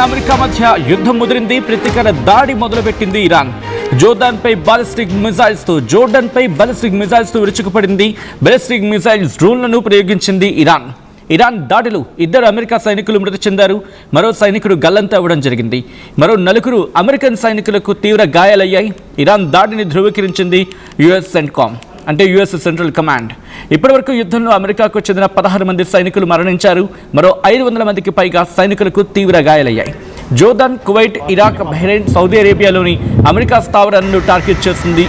America మధ్య యుద్ధం ముదిరింది. ప్రతీకార దాడి మొదలుపెట్టింది ఇరాన్. జోర్డాన్పై బాలిస్టిక్ మిజైల్స్తో విరుచుకుపడింది. బాలిస్టిక్ మిజైల్స్ డ్రోన్లను ప్రయోగించింది ఇరాన్ దాడిలో 2 అమెరికా సైనికులు మృతి చెందారు. మరో సైనికుడు గల్లంతా అవ్వడం జరిగింది. మరో 4 అమెరికన్ సైనికులకు తీవ్ర గాయాలయ్యాయి. ఇరాన్ దాడిని ధృవీకరించింది యుఎస్ సెంట్రల్ కమాండ్. ఇప్పటివరకు యుద్ధంలో అమెరికాకు చెందిన 16 మంది సైనికులు మరణించారు. మరో 500 మందికి పైగా సైనికులకు తీవ్ర గాయాలయ్యాయి. Jordan, Kuwait, Iraq, Bahrain, Saudi అరేబియాలోని అమెరికా స్థావరాలను టార్గెట్ చేస్తుంది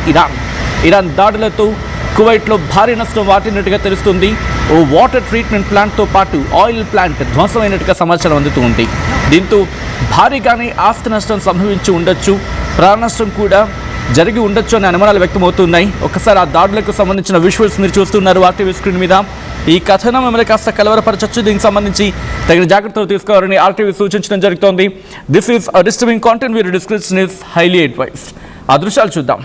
ఇరాన్ దాడులతో కువైట్లో భారీ నష్టం వాటినట్టుగా తెలుస్తుంది. ఓ వాటర్ ట్రీట్మెంట్ ప్లాంట్తో పాటు ఆయిల్ ప్లాంట్ ధ్వంసమైనట్టుగా సమాచారం అందుతుంది. దీంతో భారీగానే ఆస్తి నష్టం సంభవించి ఉండొచ్చు, ప్రాణ నష్టం కూడా జరిగి ఉండొచ్చు అనే అనుమానాలు వ్యక్తమవుతున్నాయి. ఒకసారి ఆ దాడులకు సంబంధించిన విజువల్స్ మీరు చూస్తున్నారు ఆర్టీవీ స్క్రీన్ మీద. ఈ కథనం మిమ్మల్ని కాస్త కలవరపరచచ్చు. దీనికి సంబంధించి తగిన జాగ్రత్తలు తీసుకోవాలని ఆర్టీవీ సూచించడం జరుగుతోంది. This is a disturbing content. వీరి డిస్క్రిప్షన్ ఇస్ హైలీ అడ్వైస్. ఆ దృశ్యాలు చూద్దాం.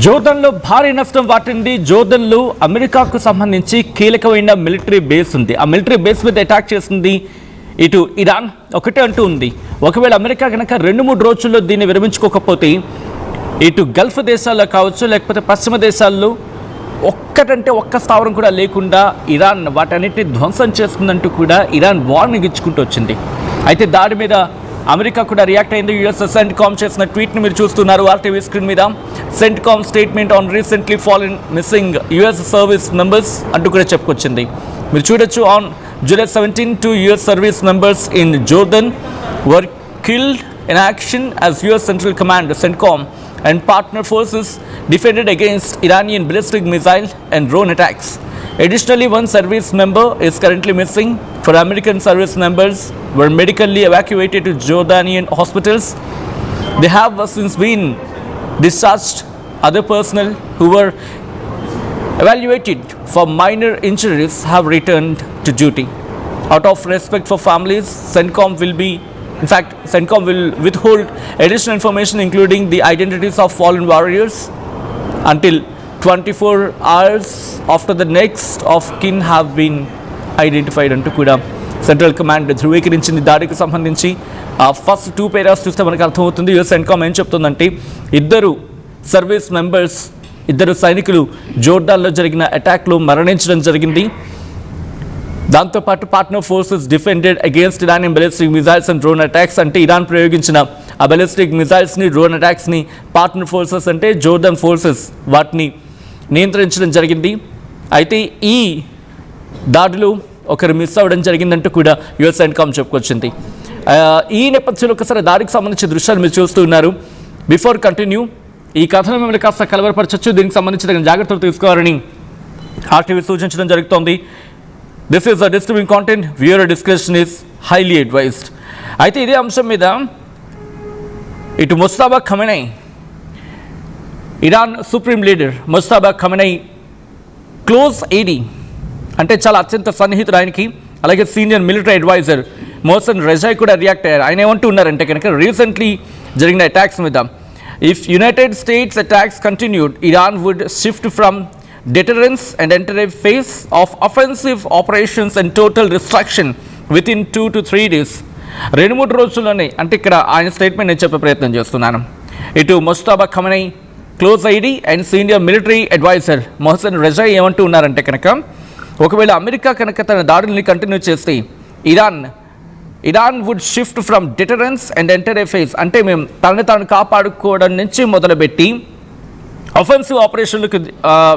జోర్డాన్లో భారీ నష్టం వాటింది. జోర్డాన్లో అమెరికాకు సంబంధించి కీలకమైన మిలిటరీ బేస్ ఉంది. ఆ మిలిటరీ బేస్ మీద అటాక్ చేసింది ఇటు ఇరాన్. ఒకటే అంటూ ఉంది, ఒకవేళ అమెరికా కనుక 2-3 రోజుల్లో దీన్ని విరమించుకోకపోతే ఇటు గల్ఫ్ దేశాల్లో కావచ్చు, లేకపోతే పశ్చిమ దేశాల్లో ఒక్క స్థావరం కూడా లేకుండా ఇరాన్ వాటన్నిటిని ధ్వంసం చేస్తుందంటూ కూడా ఇరాన్ వార్నింగ్ ఇచ్చుకుంటూ వచ్చింది. అయితే దాడి మీద అమెరికా కూడా రియాక్ట్ అయింది. యుఎస్ సెంట్కామ్ చేసిన ట్వీట్ని మీరు చూస్తున్నారు ఆర్టీవీ స్క్రీన్ మీద. CENTCOM statement on recently fallen missing US service members అంటూ కూడా చెప్పుకొచ్చింది. మీరు చూడొచ్చు. On July 17, 2 US service members in Jordan were killed in action as US Central Command CENTCOM and partner forces defended against Iranian ballistic missile and drone attacks. Additionally, 1 service member is currently missing. 4 American service members were medically evacuated to Jordanian hospitals. They have since been discharged. Other personnel who were evaluated for minor injuries have returned to duty. Out of respect for families, CENTCOM will withhold additional information including the identities of fallen warriors until 24 hours after the next of kin have been identified అంటూ కూడా central command ధృవీకరించింది. దాడికి సంబంధించి first 2 paras చూస్తే మనకు అర్థమవుతుంది. US CENTCOM ఏం చెప్తుందంటే 2 service members, 2 సైనికులు జోర్డాన్లో జరిగిన అటాక్లో మరణించడం జరిగింది. దాంతోపాటు partner forces defended against Iranian ballistic missiles and drone attacks. అంటే ఇరాన్ ప్రయోగించిన ఆ బాలిస్టిక్ మిజైల్స్ని, డ్రోన్ అటాక్స్ని పార్ట్నర్ ఫోర్సెస్ అంటే జోర్డాన్ ఫోర్సెస్ వాటిని నియంత్రించడం జరిగింది. అయితే ఈ దాడులు ఒకరు మిస్ అవ్వడం జరిగిందంటూ కూడా యుఎస్ సెంట్కామ్ చెప్పుకొచ్చింది. ఈ నేపథ్యంలో ఒకసారి దాడికి సంబంధించిన దృశ్యాలు మీరు చూస్తూ ఉన్నారు. బిఫోర్ కంటిన్యూ, ఈ కథను మిమ్మల్ని కాస్త కలవరపరచచ్చు. దీనికి సంబంధించిన జాగ్రత్తలు తీసుకోవాలని ఆర్టీవీ సూచించడం జరుగుతోంది. This is a disturbing content. Viewer discussion is highly advised. అయితే ఇదే అంశం మీద ఇటు Mojtaba Khamenei, Iran supreme leader Mojtaba Khamenei close aide, అంటే చాలా అత్యంత సన్నిహితుడు ఆయనకి, అలాగే senior military adviser Mohsen Rezaei కూడా రియాక్ట్ అయ్యారు. ఆయన ఏమంటూ ఉన్నారంటే కనుక రీసెంట్లీ జరిగిన అటాక్స్ మీద if United States attacks continued, Iran would shift from deterrence and enter a phase of offensive operations and total destruction within 2 to 3 days. 2-3 రోజుల్లోనే, అంటే ఇక్కడ ఆయన స్టేట్మెంట్ నేను చెప్పే ప్రయత్నం చేస్తున్నాను. ఇటు Mojtaba Khamenei close ID and senior military adviser Mohsen Rezaei ఏమంటూ ఉన్నారంటే కనుక ఒకవేళ అమెరికా కనుక తన దాడుల్ని కంటిన్యూ చేస్తే Iran would shift from deterrence and enter a phase, అంటే మేము తనని తాను కాపాడుకోవడం నుంచి మొదలుపెట్టి అఫెన్సివ్ ఆపరేషన్లకు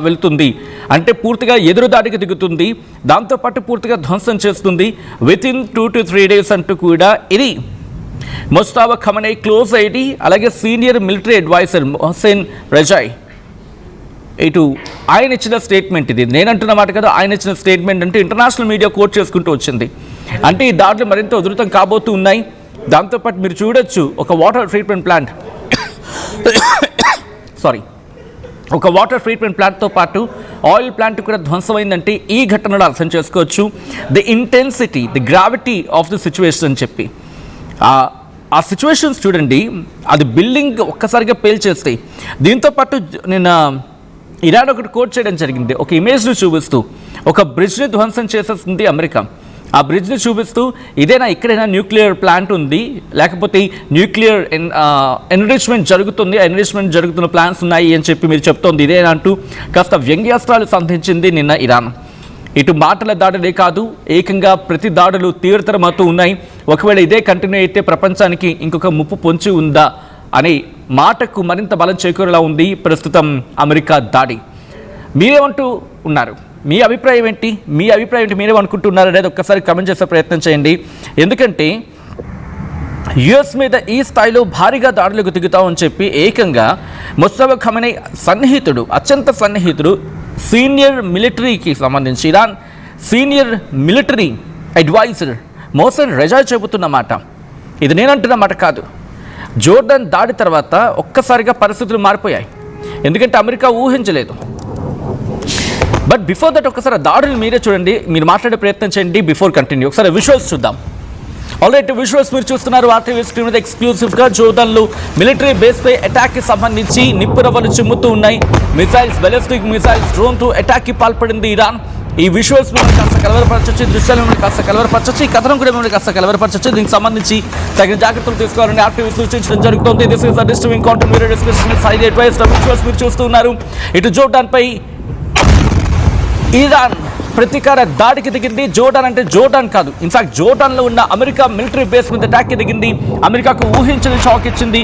వెళ్తుంది, అంటే పూర్తిగా ఎదురుదాడికి దిగుతుంది, దాంతోపాటు పూర్తిగా ధ్వంసం చేస్తుంది వితిన్ 2 to 3 days అంటూ కూడా ఇది ముస్తాబా ఖమనై క్లోజ్ ఐడి అలాగే సీనియర్ మిలిటరీ అడ్వైజర్ మొహసిన్ రజాయ్ ఇటు ఆయన ఇచ్చిన స్టేట్మెంట్. ఇది నేనంటున్న మాట కదా, ఆయన ఇచ్చిన స్టేట్మెంట్ అంటే ఇంటర్నేషనల్ మీడియా కోట్ చేసుకుంటూ వచ్చింది. అంటే ఈ దాడులు మరింత ఉధృతం కాబోతూ ఉన్నాయి. దాంతోపాటు మీరు చూడొచ్చు ఒక వాటర్ ట్రీట్మెంట్ ప్లాంట్తో పాటు ఆయిల్ ప్లాంట్ కూడా ధ్వంసమైందంటే ఈ ఘటనలో అర్థం చేసుకోవచ్చు the intensity, the gravity of the situation అని చెప్పి. ఆ సిచ్యువేషన్స్ చూడండి, అది బిల్డింగ్ ఒక్కసారిగా పేల్చేస్తాయి. దీంతోపాటు నిన్న ఇరాన్ ఒకటి కోట్ చేయడం జరిగింది, ఒక ఇమేజ్ను చూపిస్తూ ఒక బ్రిడ్జ్ని ధ్వంసం చేసేస్తుంది అమెరికా. ఆ బ్రిడ్జ్ని చూపిస్తూ ఇదేనా ఇక్కడైనా న్యూక్లియర్ ప్లాంట్ ఉంది, లేకపోతే న్యూక్లియర్ ఎన్రిచ్మెంట్ జరుగుతున్న ప్లాన్స్ ఉన్నాయి అని చెప్పి మీరు చెప్తోంది ఇదేనా అంటూ కాస్త వ్యంగ్యాస్త్రాలు సంధించింది నిన్న ఇరాన్. ఇటు మాటల దాడులే కాదు, ఏకంగా ప్రతి దాడులు తీవ్రతరమవుతూ ఉన్నాయి. ఒకవేళ ఇదే కంటిన్యూ అయితే ప్రపంచానికి ఇంకొక ముప్పు పొంచి ఉందా అనే మాటకు మరింత బలం చేకూరేలా ఉంది ప్రస్తుతం అమెరికా దాడి. మీరేమంటూ ఉన్నారు? మీ అభిప్రాయం ఏంటి? మీరేమనుకుంటున్నారు అనేది ఒక్కసారి కమెంట్ చేసే ప్రయత్నం చేయండి. ఎందుకంటే యుఎస్ మీద ఈ స్థాయిలో భారీగా దాడులకు దిగుతామని చెప్పి ఏకంగా ముస్తాబా ఖమనై సన్నిహితుడు, అత్యంత సన్నిహితుడు, సీనియర్ మిలిటరీకి సంబంధించి Iran senior military adviser Mohsen Rezaei చెబుతున్న మాట. ఇది నేనంటున్న మాట కాదు. జోర్డాన్ దాడి తర్వాత ఒక్కసారిగా పరిస్థితులు మారిపోయాయి. ఎందుకంటే అమెరికా ఊహించలేదు. బట్ బిఫోర్ దట్ ఒకసారి దాడులు మీరే చూడండి, మీరు మాట్లాడే ప్రయత్నం చేయండి. బిఫోర్ కంటిన్యూ ఒకసారి విజువల్స్ చూద్దాం. ఆల్రైట్, విజువల్స్ మీరు చూస్తున్నారు ఆర్టీవీ స్క్రీన్ మీద ఎక్స్క్లూసివ్గా. జోర్డాన్లో మిలిటరీ బేస్పై అటాక్కి సంబంధించి నిప్పురవ్వలు చిమ్ముతూ ఉన్నాయి. మిసైల్స్, బెలిస్టిక్ మిసైల్స్, డ్రోన్తో అటాక్కి పాల్పడింది ఇరాన్. ఈ విజువల్స్ మిమ్మల్ని కాస్త కలవరపరచచ్చు, దృశ్యాలు మిమ్మల్ని కాస్త కలవరపరచచ్చు, ఈ కథనం కూడా మిమ్మల్ని కాస్త కలవరపరచచ్చు. దీనికి సంబంధించి తగిన జాగ్రత్తలు తీసుకోవాలని ఆర్టీవీ సూచించడం జరుగుతుంది. This is the disturbing content video discussion side advice. Visuals మీరు చూస్తూ ఉన్నారు. ఇటు జోర్డాన్పై ఇరాన్ ప్రతీకార దాడికి దిగింది. జోర్డాన్ కాదు, ఇన్ఫాక్ట్ జోర్డాన్లో ఉన్న అమెరికా మిలిటరీ బేస్ మీద అటాక్కి దిగింది. అమెరికాకు ఊహించని షాక్ ఇచ్చింది.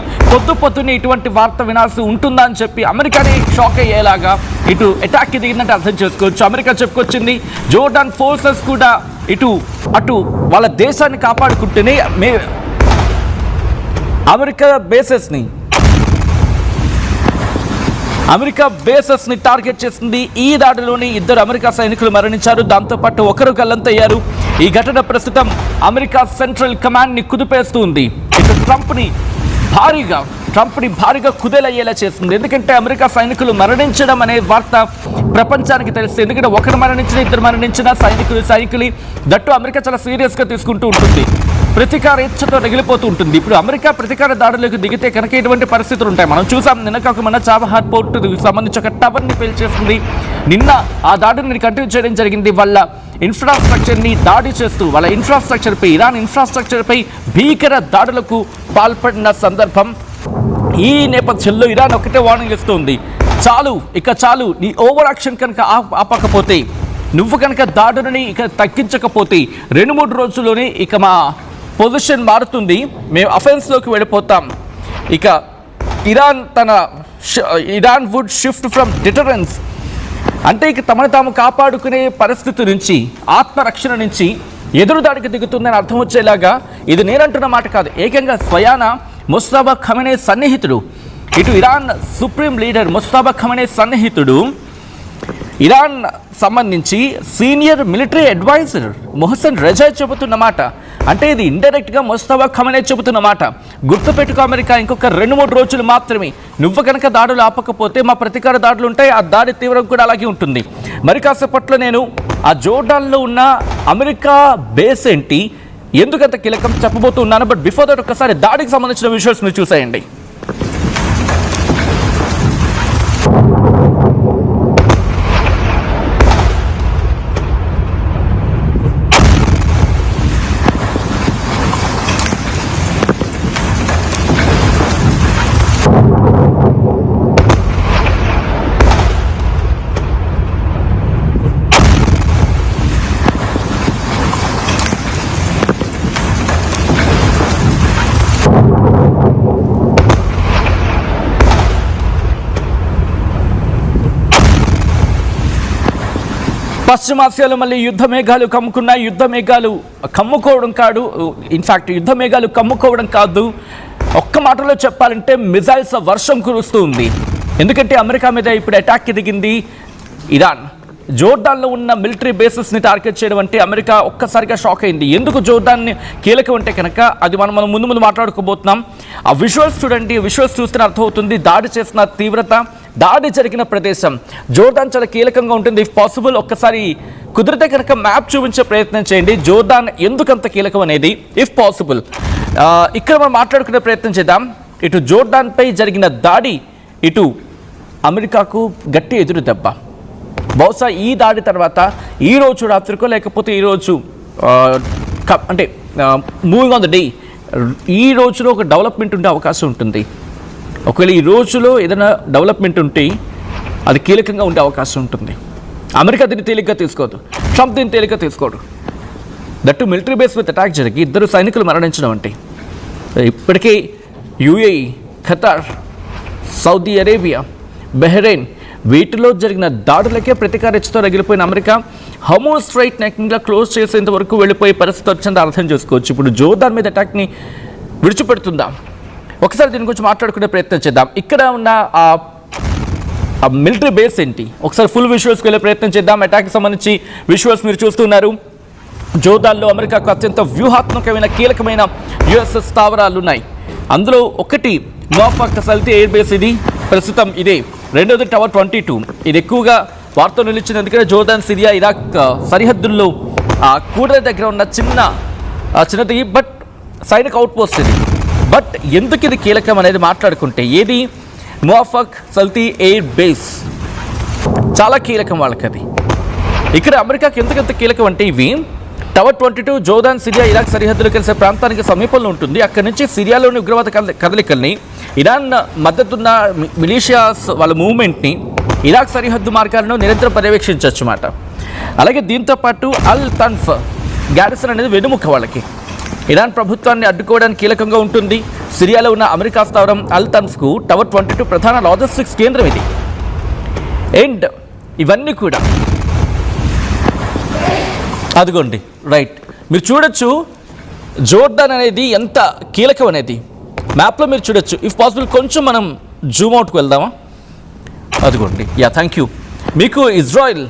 పొద్దున్నే ఇటువంటి వార్త వినాల్సి ఉంటుందా అని చెప్పి అమెరికాని షాక్ అయ్యేలాగా ఇటు అటాక్కి దిగిందంటే అర్థం చేసుకోవచ్చు. అమెరికా చెప్పుకొచ్చింది జోర్డాన్ ఫోర్సెస్ కూడా అటు వాళ్ళ దేశాన్ని కాపాడుకుంటేనే అమెరికా బేసెస్ని టార్గెట్ చేసింది. ఈ దాడిలోని 2 అమెరికా సైనికులు మరణించారు, దాంతోపాటు ఒకరు గల్లంతయ్యారు. ఈ ఘటన ప్రస్తుతం అమెరికా సెంట్రల్ కమాండ్ని కుదిపేస్తుంది. ఇటు ట్రంప్ని భారీగా కుదేలయ్యేలా చేస్తుంది. ఎందుకంటే అమెరికా సైనికులు మరణించడం అనే వార్త ప్రపంచానికి తెలుస్తుంది. ఎందుకంటే ఒకరు మరణించిన 2 మరణించిన సైనికులు దట్టు అమెరికా చాలా సీరియస్గా తీసుకుంటూ ఉంటుంది. ప్రతీకార ఇచ్చతో రగిలిపోతూ ఉంటుంది. ఇప్పుడు అమెరికా ప్రతీకార దాడులకు దిగితే కనుక ఇటువంటి పరిస్థితులు ఉంటాయి. మనం చూసాం నిన్న కాకుండా చాబహార్ పోర్టుకు సంబంధించి ఒక టవర్ని పేల్చేసింది. నిన్న ఆ దాడిని కంటిన్యూ చేయడం జరిగింది. వాళ్ళ ఇన్ఫ్రాస్ట్రక్చర్ని దాడి చేస్తూ ఇరాన్ ఇన్ఫ్రాస్ట్రక్చర్పై భీకర దాడులకు పాల్పడిన సందర్భం. ఈ నేపథ్యంలో ఇరాన్ ఒకటే వార్నింగ్ ఇస్తుంది, చాలు నీ ఓవర్ యాక్షన్ కనుక ఆపకపోతే, నువ్వు కనుక దాడుని ఇక తగ్గించకపోతే 2-3 రోజుల్లోనే ఇక మా పొజిషన్ మారుతుంది, మేము అఫెన్స్లోకి వెళ్ళిపోతాం. ఇక Iran would shift from deterrence, అంటే ఇక తమను తాము కాపాడుకునే పరిస్థితి నుంచి, ఆత్మరక్షణ నుంచి ఎదురుదాడికి దిగుతుందని అర్థం వచ్చేలాగా. ఇది నేనంటున్న మాట కాదు, ఏకంగా స్వయాన ముస్తాబా ఖమనై సన్నిహితుడు, ఇటు ఇరాన్ సుప్రీం లీడర్ ముస్తాబా ఖమనై సన్నిహితుడు, ఇరాన్ సంబంధించి senior military adviser Mohsen Rezaei చెబుతున్న మాట. అంటే ఇది ఇండైరెక్ట్గా ముస్తాబా ఖమనై చెబుతున్న మాట. గుర్తుపెట్టుకో అమెరికా, ఇంకొక 2-3 రోజులు మాత్రమే, నువ్వు కనుక దాడులు ఆపకపోతే మా ప్రతీకార దాడులు ఉంటాయి, ఆ దాడి తీవ్రం కూడా అలాగే ఉంటుంది. మరి కాసేపట్లో నేను ఆ జోర్డాన్లో ఉన్న అమెరికా బేస్ ఏంటి, ఎందుకంత కీలకం చెప్పబోతున్నాను. బట్ బిఫోర్ దట్ ఒకసారి దాడికి సంబంధించిన విజువల్స్ మీరు చూసేయండి. పశ్చిమాసియాలో మళ్ళీ యుద్ధ మేఘాలు కమ్ముకున్నాయి. యుద్ధ మేఘాలు కమ్ముకోవడం కాదు, ఇన్ఫ్యాక్ట్ యుద్ధ మేఘాలు కమ్ముకోవడం కాదు, ఒక్క మాటలో చెప్పాలంటే మిజైల్స్ వర్షం కురుస్తూ ఉంది. ఎందుకంటే అమెరికా మీద ఇప్పుడు అటాక్కి దిగింది ఇరాన్. జోర్డాన్లో ఉన్న మిలిటరీ బేసెస్ని టార్గెట్ చేయడం అంటే అమెరికా ఒక్కసారిగా షాక్ అయింది. ఎందుకు జోర్డాన్ని కీలకం అంటే కనుక అది మనం ముందు మాట్లాడుకోబోతున్నాం. ఆ విజువల్స్ చూడండి, విజువల్స్ చూస్తే అర్థమవుతుంది దాడి చేసిన తీవ్రత, దాడి జరిగిన ప్రదేశం. జోర్డాన్ చాలా కీలకంగా ఉంటుంది. ఇఫ్ పాసిబుల్ ఒక్కసారి కుదిరితే కనుక మ్యాప్ చూపించే ప్రయత్నం చేయండి, జోర్డాన్ ఎందుకంత కీలకం అనేది ఇఫ్ పాసిబుల్. ఇక్కడ మనం మాట్లాడుకునే ప్రయత్నం చేద్దాం. ఇటు జోర్డాన్పై జరిగిన దాడి, ఇటు అమెరికాకు గట్టి ఎదురు దెబ్బ. బహుశా ఈ దాడి తర్వాత ఈ రోజు రాత్రికో లేకపోతే ఈరోజు అంటే మూవింగ్ ఆన్ ద డే, ఈ రోజులో ఒక డెవలప్మెంట్ ఉండే అవకాశం ఉంటుంది. ఒకవేళ ఈ రోజులో ఏదైనా డెవలప్మెంట్ ఉంటే అది కీలకంగా ఉండే అవకాశం ఉంటుంది. అమెరికా దీన్ని తేలిగ్గా తీసుకోదు, ట్రంప్ దీన్ని తేలిగ్గా తీసుకోడు. దట్టు మిలిటరీ బేస్ మీద అటాక్ జరిగి 2 సైనికులు మరణించడం అంటే ఇప్పటికే UAE, Qatar, Saudi Arabia, Bahrain వీటిలో జరిగిన దాడులకే ప్రతీకారతో రగిలిపోయిన అమెరికా హర్మూజ్ స్ట్రైట్ నెక్గా క్లోజ్ చేసేంత వరకు వెళ్ళిపోయే పరిస్థితి వచ్చింది అర్థం చేసుకోవచ్చు. ఇప్పుడు జోర్డాన్ మీద అటాక్ని విడిచిపెడుతుందా? ఒకసారి దీని గురించి మాట్లాడుకునే ప్రయత్నం చేద్దాం. ఇక్కడ ఉన్న ఆ మిలిటరీ బేస్ ఏంటి, ఒకసారి ఫుల్ విజువల్స్కి వెళ్ళే ప్రయత్నం చేద్దాం. అటాక్కి సంబంధించి విజువల్స్ మీరు చూస్తున్నారు. జోర్డాన్లో అమెరికాకు అత్యంత వ్యూహాత్మకమైన కీలకమైన యుఎస్ఎస్ స్థావరాలు ఉన్నాయి. అందులో ఒకటి మువాఫాక్ సల్తీ ఎయిర్ బేస్, ఇది ప్రస్తుతం ఇదే. రెండోది టవర్ 22, ఇది ఎక్కువగా వార్తలు నిలిచింది. ఎందుకంటే జోర్డాన్, సిరియా, ఇరాక్ సరిహద్దుల్లో కూడలి దగ్గర ఉన్న చిన్నది బట్ సైనిక అవుట్ పోస్ట్ ఇది. బట్ ఎందుకు ఇది కీలకం అనేది మాట్లాడుకుంటే, ఏది మువాఫాక్ సల్తీ ఎయిర్ బేస్ చాలా కీలకం వాళ్ళకి. అది ఇక్కడ అమెరికాకి ఎందుకంత కీలకం అంటే, ఇవి టవర్ 22 జోర్డాన్, సిరియా, ఇరాక్ సరిహద్దులు కలిసే ప్రాంతానికి సమీపంలో ఉంటుంది. అక్కడి నుంచి సిరియాలోని ఉగ్రవాద కదలికల్ని, ఇరాన్ మద్దతున్న మిలీషియాస్ వాళ్ళ మూవ్మెంట్ని, ఇరాక్ సరిహద్దు మార్గాలను నిరంతరం పర్యవేక్షించవచ్చు అన్నమాట. అలాగే దీంతోపాటు అల్ తన్ఫ్ గ్యారిసన్ అనేది వెనుముక వాళ్ళకి. ఇరాన్ ప్రభుత్వాన్ని అడ్డుకోవడానికి కీలకంగా ఉంటుంది. సిరియాలో ఉన్న అమెరికా స్థావరం అల్ తన్ఫ్కు టవర్ 22 ప్రధాన లాజిస్టిక్స్ కేంద్రం ఇది. అండ్ ఇవన్నీ కూడా అదిగోండి రైట్, మీరు చూడొచ్చు జోర్డాన్ అనేది ఎంత కీలకం అనేది మ్యాప్లో మీరు చూడొచ్చు. ఇఫ్ పాసిబుల్ కొంచెం మనం జూమ్ అవుట్కి వెళ్దామా? అదిగోండి, యా థ్యాంక్ యూ. మీకు ఇజ్రాయిల్,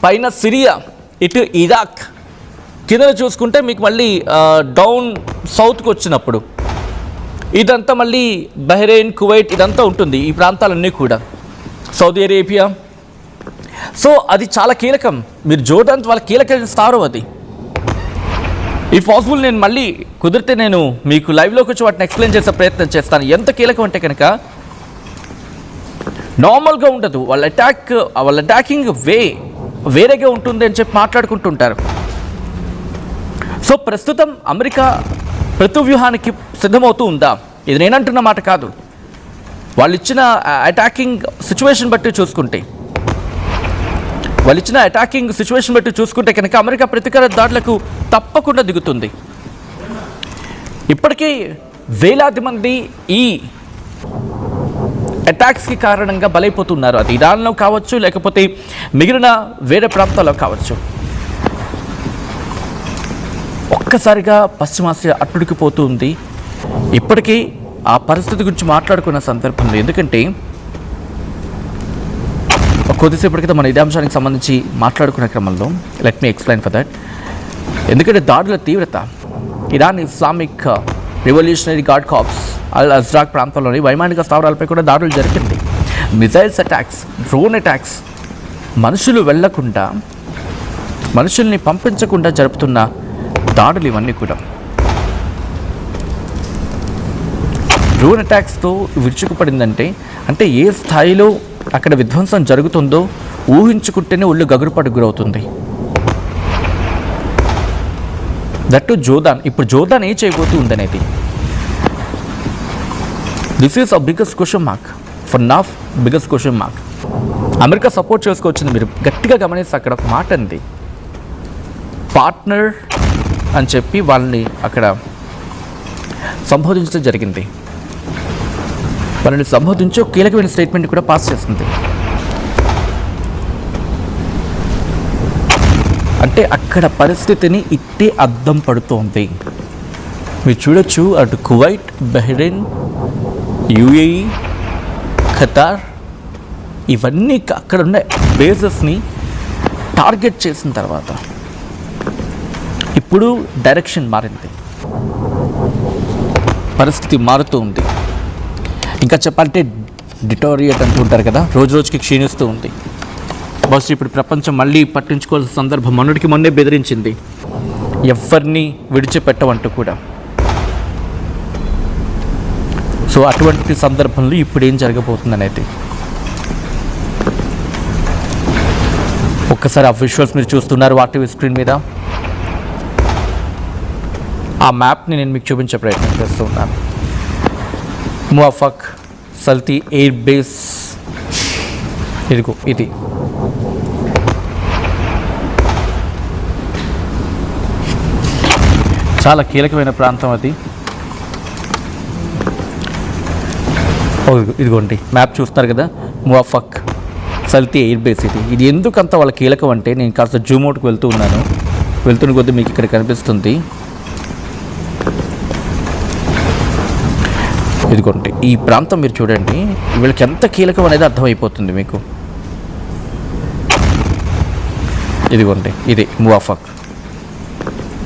పైన సిరియా, ఇటు ఇరాక్, కింద చూసుకుంటే మీకు మళ్ళీ డౌన్ సౌత్కి వచ్చినప్పుడు ఇదంతా మళ్ళీ బహ్రెయిన్, కువైట్ ఇదంతా ఉంటుంది. ఈ ప్రాంతాలన్నీ కూడా సౌదీ అరేబియా. సో అది చాలా కీలకం. మీరు జోర్డాన్ వాళ్ళ కీలక స్థావరం అది. ఇఫ్ పాసిబుల్ నేను మళ్ళీ కుదిరితే నేను మీకు లైవ్లోకి వచ్చి వాటిని ఎక్స్ప్లెయిన్ చేసే ప్రయత్నం చేస్తాను. ఎంత కీలకం అంటే కనుక నార్మల్గా ఉండదు. వాళ్ళ అటాకింగ్ వేరేగా ఉంటుంది అని చెప్పి మాట్లాడుకుంటుంటారు. సో ప్రస్తుతం అమెరికా ప్రతివ్యూహానికి సిద్ధమవుతూ ఉందా? ఇది నేనంటున్న మాట కాదు. వాళ్ళు ఇచ్చిన అటాకింగ్ సిచ్యువేషన్ బట్టి చూసుకుంటే కనుక అమెరికా ప్రతీకార దాడులకు తప్పకుండా దిగుతుంది. ఇప్పటికీ వేలాది మంది ఈ అటాక్స్కి కారణంగా బలైపోతున్నారు. అది ఇరాన్లో కావచ్చు, లేకపోతే మిగిలిన వేరే ప్రాంతాల్లో కావచ్చు. ఒక్కసారిగా పశ్చిమాసియా అట్టుడికిపోతూ ఉంది. ఇప్పటికీ ఆ పరిస్థితి గురించి మాట్లాడుకున్న సందర్భంలో, ఎందుకంటే కొద్దిసేపటి క్రితం మన ఇదే అంశానికి సంబంధించి మాట్లాడుకునే క్రమంలో let me explain for that. ఎందుకంటే దాడుల తీవ్రత, Iran Islamic revolutionary guard corps Al Azraq ప్రాంతంలోని వైమానిక స్థావరాలపై కూడా దాడులు జరిగింది. మిజైల్స్ అటాక్స్, డ్రోన్ అటాక్స్, మనుషులు వెళ్లకుండా, మనుషుల్ని పంపించకుండా జరుపుతున్న దాడులు ఇవన్నీ కూడా. డ్రోన్ అటాక్స్తో విరుచుకుపడిందంటే అంటే ఏ స్థాయిలో అక్కడ విధ్వంసం జరుగుతుందో ఊహించుకుంటేనే ఒళ్ళు గగురుపాటు గురవుతుంది. That Jordan. ఇప్పుడు జోర్డాన్ ఏం చేయబోతుంది అనేది this is a biggest question mark for నాఫ్, biggest question mark. America support చేసుకోవచ్చింది. మీరు గట్టిగా గమనిస్తే అక్కడ ఒక మాట ఉంది, పార్ట్నర్ అని చెప్పి వాళ్ళని అక్కడ సంబోధించడం జరిగింది. వాళ్ళని సంబోధించి ఒక కీలకమైన స్టేట్మెంట్ కూడా పాస్ చేస్తుంది. అంటే అక్కడ పరిస్థితిని ఇట్టే అద్దం పడుతోంది. మీరు చూడొచ్చు, అటు కువైట్, బహ్రెయిన్, యుఏఈ, ఖతార్, ఇవన్నీ అక్కడ ఉన్న బేసెస్ని టార్గెట్ చేసిన తర్వాత ఇప్పుడు డైరెక్షన్ మారింది, పరిస్థితి మారుతూ ఉంది. ఇంకా చెప్పాలంటే డిటోరియేట్ అంటుంటారు కదా, రోజు రోజుకి క్షీణిస్తూ ఉంది. బస్ ఇప్పుడు ప్రపంచం మళ్ళీ పట్టించుకోవాల్సిన సందర్భం. మొన్నటికి మొన్నే బెదిరించింది, ఎవరిని విడిచిపెట్టవంటూ కూడా. సో అటువంటి సందర్భంలో ఇప్పుడు ఏం జరగబోతుంది అనేది ఒక్కసారి ఆ విజువల్స్ మీరు చూస్తున్నారు వాటి స్క్రీన్ మీద. ఆ మ్యాప్ని నేను మీకు చూపించే ప్రయత్నం చేస్తూ ఉన్నాను. మువాఫక్ సల్తీ ఎయిర్ బేస్, ఇదిగో ఇది. చాలా కీలకమైన ప్రాంతం అది. ఇదిగోండి మ్యాప్ చూస్తున్నారు కదా, మువాఫక్ సల్తీ ఎయిర్ బేస్ ఇది. ఇది ఎందుకంత వాళ్ళ కీలకం అంటే, నేను కాస్త జూమ్ అవుట్కి వెళ్తున్న కొద్దీ మీకు ఇక్కడ కనిపిస్తుంది. ఇదిగోండి ఈ ప్రాంతం మీరు చూడండి, వీళ్ళకి ఎంత కీలకం అనేది అర్థమైపోతుంది మీకు. ఇదిగోండి ఇది మువాఫక్,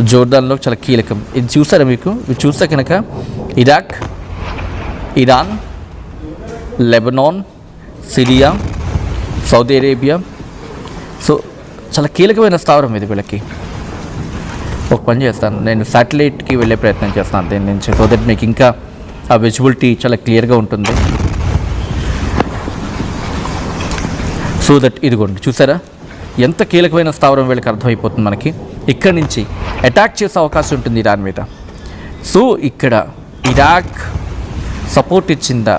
జోర్దాన్లో చాలా కీలకం. ఇది చూసారా మీకు? ఇది చూస్తే కనుక Iraq, Iran, Lebanon, Syria, Saudi Arabia. So చాలా కీలకమైన స్థావరం ఇది వీళ్ళకి. ఒక పని చేస్తాను, నేను శాటిలైట్కి వెళ్ళే ప్రయత్నం చేస్తాను దీని నుంచి, సో దట్ మీకు ఇంకా ఆ విజిబిలిటీ చాలా క్లియర్గా ఉంటుంది. సో దట్ ఇదిగోండి చూసారా ఎంత కీలకమైన స్థావరం వీళ్ళకి అర్థమైపోతుంది మనకి. ఇక్కడి నుంచి అటాక్ చేసే అవకాశం ఉంటుంది ఇరాన్ మీద. సో ఇక్కడ ఇరాక్ సపోర్ట్ ఇచ్చిందా,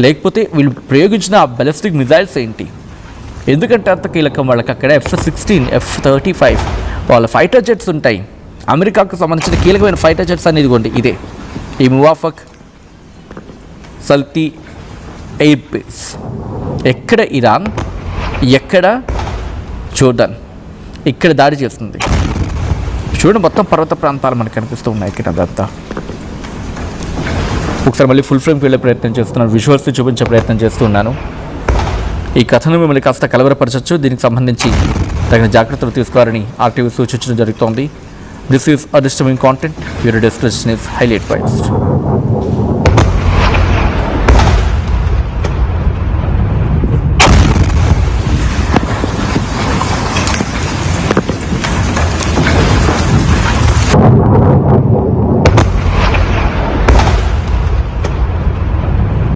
లేకపోతే వీళ్ళు ప్రయోగించిన ఆ బాలిస్టిక్ మిజైల్స్ ఏంటి? ఎందుకంటే అంత కీలకం వాళ్ళకి. అక్కడ F-16, F-35 వాళ్ళ ఫైటర్ జెట్స్ ఉంటాయి. అమెరికాకు సంబంధించిన కీలకమైన ఫైటర్ జెట్స్ అనేది ఇదిగోండి ఇదే, ఈ మువాఫక్ సల్తీ ఎయిర్ బేస్. ఎక్కడ ఇరాన్, ఎక్కడ జోర్డాన్, ఇక్కడ దాడి చేస్తుంది. చూడండి మొత్తం పర్వత ప్రాంతాలు మనకు కనిపిస్తూ ఉన్నాయి ఇక్కడ అదంతా. ఒకసారి మళ్ళీ ఫుల్ ఫ్రేమ్కి వెళ్ళే ప్రయత్నం చేస్తున్నాను, విజువల్స్ చూపించే ప్రయత్నం చేస్తున్నాను. ఈ కథను మిమ్మల్ని కాస్త కలవరపరచవచ్చు, దీనికి సంబంధించి తగిన జాగ్రత్తలు తీసుకోవాలని RTV సూచించడం జరుగుతోంది. This is a disturbing content. Your description is highly advised.